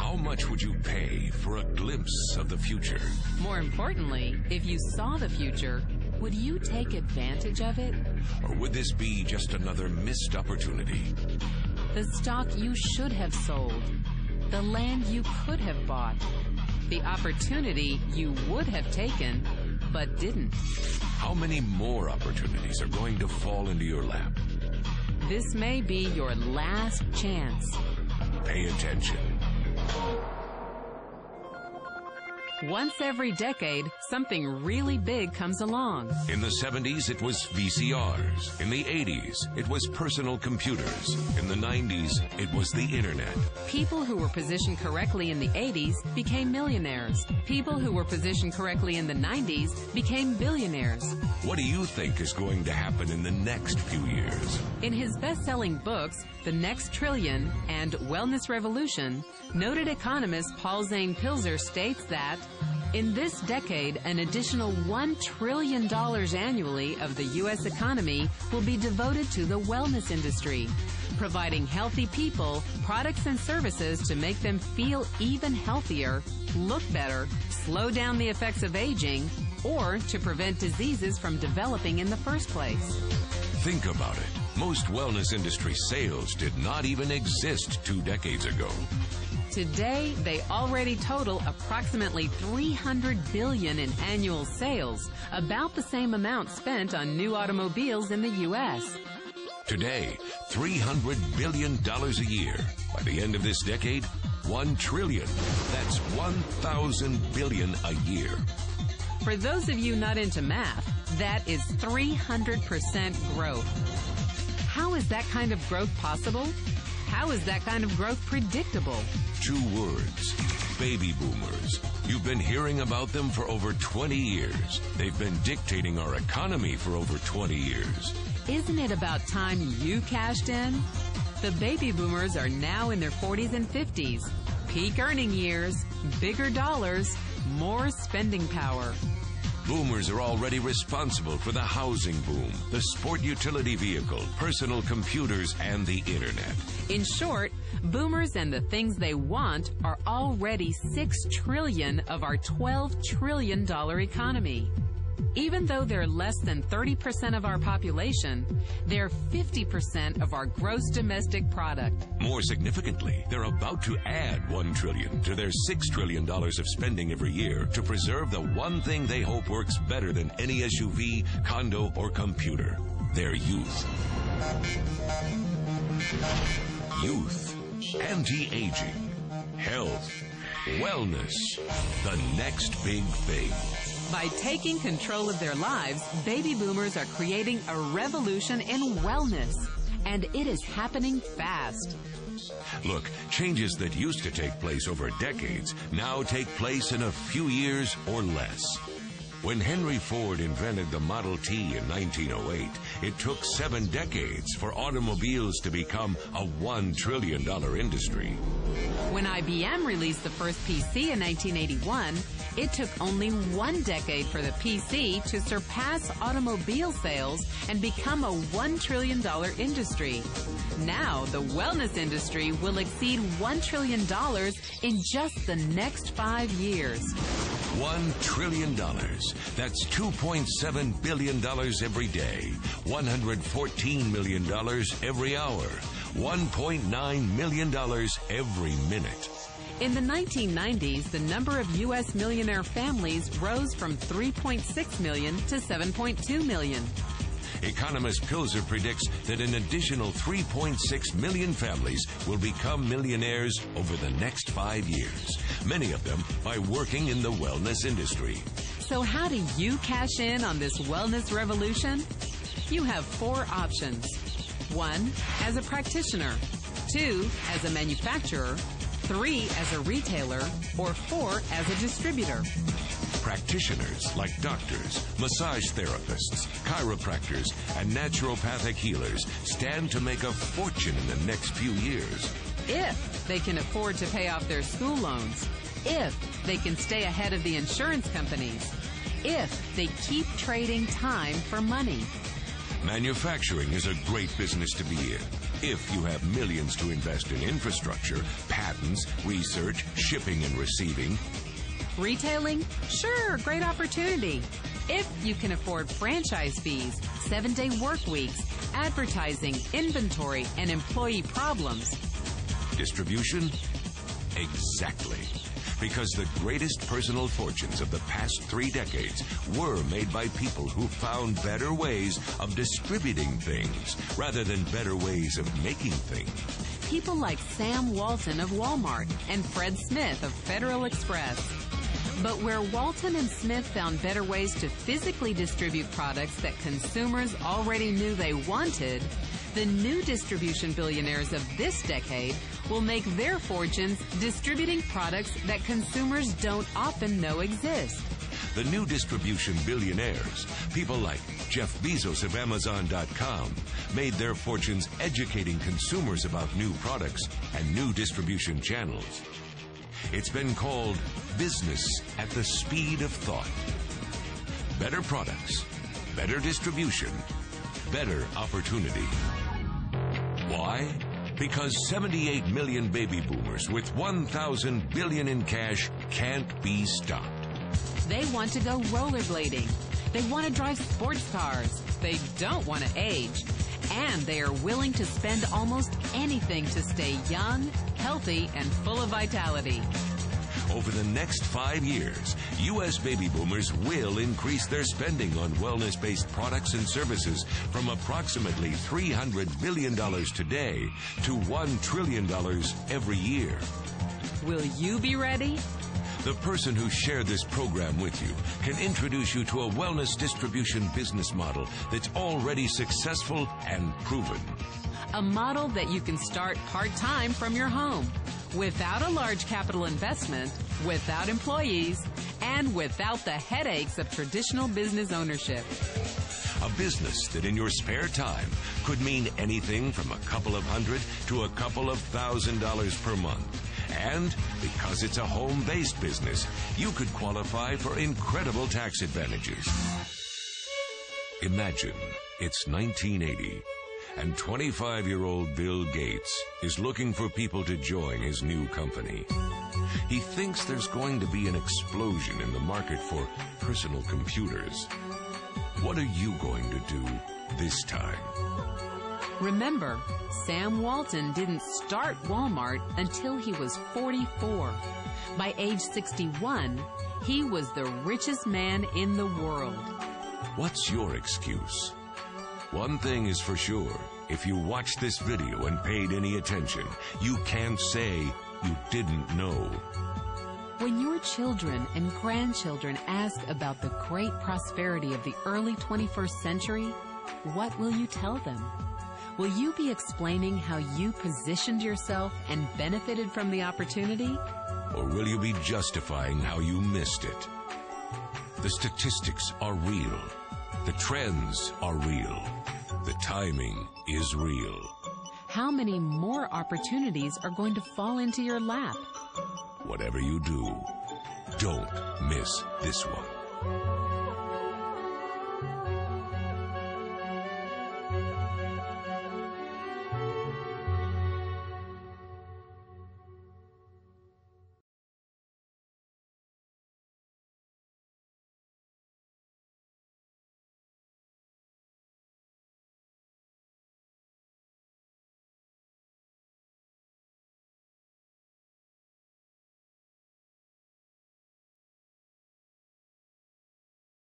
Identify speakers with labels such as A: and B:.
A: How much would you pay for a glimpse of the future?
B: More importantly, if you saw the future, would you take advantage of it?
A: Or would this be just another missed opportunity?
B: The stock you should have sold. The land you could have bought. The opportunity you would have taken, but didn't.
A: How many more opportunities are going to fall into your lap?
B: This may be your last chance.
A: Pay attention.
B: Once every decade, something really big comes along.
A: In the 70s, it was VCRs. In the 80s, it was personal computers. In the 90s, it was the Internet.
B: People who were positioned correctly in the 80s became millionaires. People who were positioned correctly in the 90s became billionaires.
A: What do you think is going to happen in the next few years?
B: In his best-selling books, The Next Trillion and Wellness Revolution, noted economist Zane Pilzer states that in this decade, an additional $1 trillion annually of the U.S. economy will be devoted to the wellness industry, providing healthy people products and services to make them feel even healthier, look better, slow down the effects of aging, or to prevent diseases from developing in the first place.
A: Think about it. Most wellness industry sales did not even exist 2 decades ago.
B: Today, they already total approximately $300 billion in annual sales, about the same amount spent on new automobiles in the U.S.
A: Today, $300 billion a year. By the end of this decade, $1 trillion. That's 1,000 billion a year.
B: For those of you not into math, that is 300% growth. How is that kind of growth possible? How is that kind of growth predictable?
A: 2 words. Baby boomers. You've been hearing about them for over 20 years. They've been dictating our economy for over 20 years.
B: Isn't it about time you cashed in? The baby boomers are now in their 40s and 50s. Peak earning years, bigger dollars, more spending power.
A: Boomers are already responsible for the housing boom, the sport utility vehicle, personal computers, and the Internet.
B: In short, boomers and the things they want are already $6 trillion of our $12 trillion economy. Even though they're less than 30% of our population, they're 50% of our gross domestic product.
A: More significantly, they're about to add $1 trillion to their $6 trillion of spending every year to preserve the one thing they hope works better than any SUV, condo, or computer: their youth. Youth, anti-aging, health, wellness, the next big thing.
B: By taking control of their lives, baby boomers are creating a revolution in wellness. And it is happening fast.
A: Look, changes that used to take place over decades now take place in a few years or less. When Henry Ford invented the Model T in 1908, it took 7 decades for automobiles to become a $1 trillion industry.
B: When IBM released the first PC in 1981, it took only 1 decade for the PC to surpass automobile sales and become a $1 trillion industry. Now, the wellness industry will exceed $1 trillion in just the next 5 years.
A: $1 trillion. That's $2.7 billion every day. $114 million every hour. $1.9 million every minute.
B: In the 1990s, the number of U.S. millionaire families rose from 3.6 million to 7.2 million.
A: Economist Pilzer predicts that an additional 3.6 million families will become millionaires over the next 5 years, many of them by working in the wellness industry.
B: So how do you cash in on this wellness revolution? You have 4 options. 1, as a practitioner. 2, as a manufacturer. 3, as a retailer. Or 4, as a distributor.
A: Practitioners like doctors, massage therapists, chiropractors, and naturopathic healers stand to make a fortune in the next few years.
B: If they can afford to pay off their school loans. If they can stay ahead of the insurance companies. If they keep trading time for money.
A: Manufacturing is a great business to be in if you have millions to invest in infrastructure, patents, research, shipping and receiving.
B: Retailing? Sure, great opportunity. If you can afford franchise fees, 7-day work weeks, advertising, inventory, and employee problems.
A: Distribution? Exactly. Because the greatest personal fortunes of the past 3 decades were made by people who found better ways of distributing things rather than better ways of making things.
B: People like Sam Walton of Walmart and Fred Smith of Federal Express. But where Walton and Smith found better ways to physically distribute products that consumers already knew they wanted, the new distribution billionaires of this decade will make their fortunes distributing products that consumers don't often know exist.
A: The new distribution billionaires, people like Jeff Bezos of Amazon.com, made their fortunes educating consumers about new products and new distribution channels. It's been called business at the speed of thought. Better products, better distribution, better opportunity. Why? Because 78 million baby boomers with 1,000 billion in cash can't be stopped.
B: They want to go rollerblading. They want to drive sports cars. They don't want to age. And they are willing to spend almost anything to stay young, healthy, and full of vitality.
A: Over the next 5 years, U.S. baby boomers will increase their spending on wellness-based products and services from approximately $300 billion today to $1 trillion every year.
B: Will you be ready?
A: The person who shared this program with you can introduce you to a wellness distribution business model that's already successful and proven.
B: A model that you can start part-time from your home, without a large capital investment, without employees, and without the headaches of traditional business ownership.
A: A business that in your spare time could mean anything from a couple of hundred to a couple of $1,000s per month. And because it's a home-based business, you could qualify for incredible tax advantages. Imagine it's 1980. And 25-year-old Bill Gates is looking for people to join his new company. He thinks there's going to be an explosion in the market for personal computers. What are you going to do this time?
B: Remember, Sam Walton didn't start Walmart until he was 44. By age 61, he was the richest man in the world.
A: What's your excuse? One thing is for sure, if you watched this video and paid any attention, you can't say you didn't know.
B: When your children and grandchildren ask about the great prosperity of the early 21st century, what will you tell them? Will you be explaining how you positioned yourself and benefited from the opportunity?
A: Or will you be justifying how you missed it? The statistics are real. The trends are real. The timing is real.
B: How many more opportunities are going to fall into your lap?
A: Whatever you do, don't miss this one.